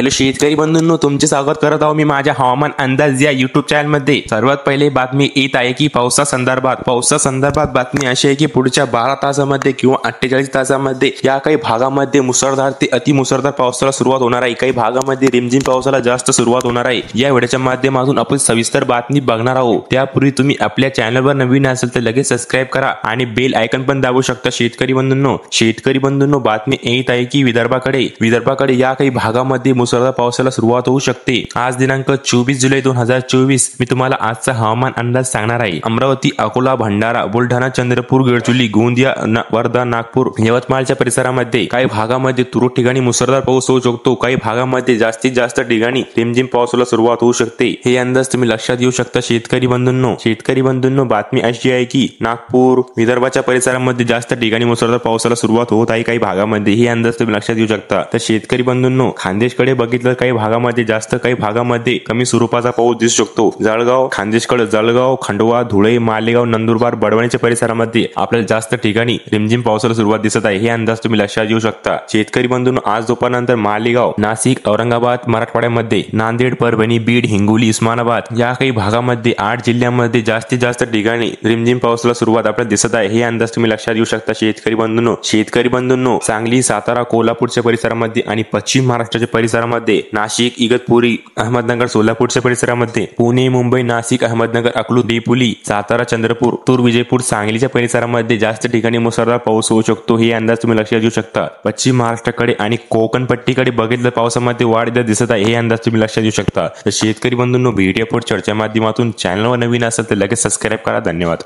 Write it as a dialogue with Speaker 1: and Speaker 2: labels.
Speaker 1: Hello शेतकरी बंधूंनो, तुमचे स्वागत करत आहो मी माझ्या हवामान अंदाज या युट्यूब चॅनल मध्ये। सर्वात पहिले बातमी येत आहे की पावसासंदर्भात बातमी अशी आहे की पुढच्या 12 तासांमध्ये किंवा 48 तासांमध्ये या काही भागामध्ये मुसळधार ते अतिमुसळधार पावसाला सुरुवात होणार आहे। काही भागामध्ये रिमझिम पावसाला जास्त सुरुवात होणार आहे। या व्हिडिओच्या माध्यमातून आपण सविस्तर बातमी बघणार आहोत। त्यापूर्वी तुम्ही आपल्या चॅनलवर नवीन असेल तर लगेच सबस्क्राइब करा आणि बेल आयकॉन पण दाबू शकता। शेतकरी बंधूंनो बातमी येत आहे की विदर्भाकडे या काही भागामध्ये मुसळधार पावसाला सुरुवात होऊ शकते। आज दिनांक 24 जुलै 2024 मी तुम्हाला आजचा हवामान अंदाज सांगणार आहे। अमरावती, अकोला, भंडारा, बुलढाणा, चंद्रपूर, गडचिरोली, गोंदिया, वर्धा, नागपूर, यवतमाळच्या परिसरामध्ये काही भागामध्ये तुरळक ठिकाणी मुसळधार पाऊस होऊ शकतो। काही भागामध्ये जास्तीत जास्त ठिकाणी रिमझिम पावसाला सुरुवात होऊ शकते। हे अंदाज तुम्ही लक्षात घेऊ शकता। शेतकरी बंधूंनो बातमी अशी आहे की नागपूर, विदर्भाच्या परिसरामध्ये जास्त ठिकाणी मुसळधार पावसाला सुरुवात होत आहे। काही भागामध्ये हे अंदाज तुम्ही लक्षात घेऊ शकता। तर शेतकरी बंधूंनो, खानदेशकडे बघितलं काही भागामध्ये जास्त, काही भागामध्ये कमी स्वरूपाचा पाऊस दिसू शकतो। जळगाव, खंडवा, धुळे, मालेगाव, नंदुरबार, बडवणीच्या परिसरामध्ये आपल्याला जास्त ठिकाणी रिमझिम पावसाला सुरुवात दिसत आहे। हे अंदाज तुम्ही लक्षात घेऊ शकता। शेतकरी बंधूंनो, आज दुपारनंतर मालेगाव, नाशिक, औरंगाबाद, मराठवाड्यामध्ये नांदेड, परभणी, बीड, हिंगोली, उस्मानाबाद या काही भागामध्ये 8 जिल्ह्यांमध्ये जास्तीत जास्त ठिकाणी रिमझिम पावसाला सुरुवात आपल्याला दिसत आहे। हे अंदाज तुम्ही लक्षात घेऊ शकता। शेतकरी बंधूंनो सांगली, सातारा, कोल्हापूरच्या परिसरामध्ये आणि पश्चिम महाराष्ट्राच्या परिसरामध्ये नाशिक, इगतपुरी, अहमदनगर, सोलापूरच्या परिसरामध्ये पुणे, मुंबई, नाशिक, अहमदनगर, अकलूज, डेपोली, सातारा, चंद्रपूर, तूर, विजयपूर, सांगलीच्या परिसरामध्ये जास्त ठिकाणी मुसळधार पाऊस होऊ शकतो। हे अंदाज तुम्ही लक्षात घेऊ शकता। पश्चिम महाराष्ट्राकडे आणि कोकण पट्टीकडे बघितलं पावसामध्ये वाढ दिसत आहे। हे अंदाज तुम्ही लक्षात घेऊ शकता। तर शेतकरी बंधूंनो, व्हिडिओ चर्चेच्या माध्यमातून चॅनलवर नवीन असेल तर लगेच सबस्क्राइब करा। धन्यवाद।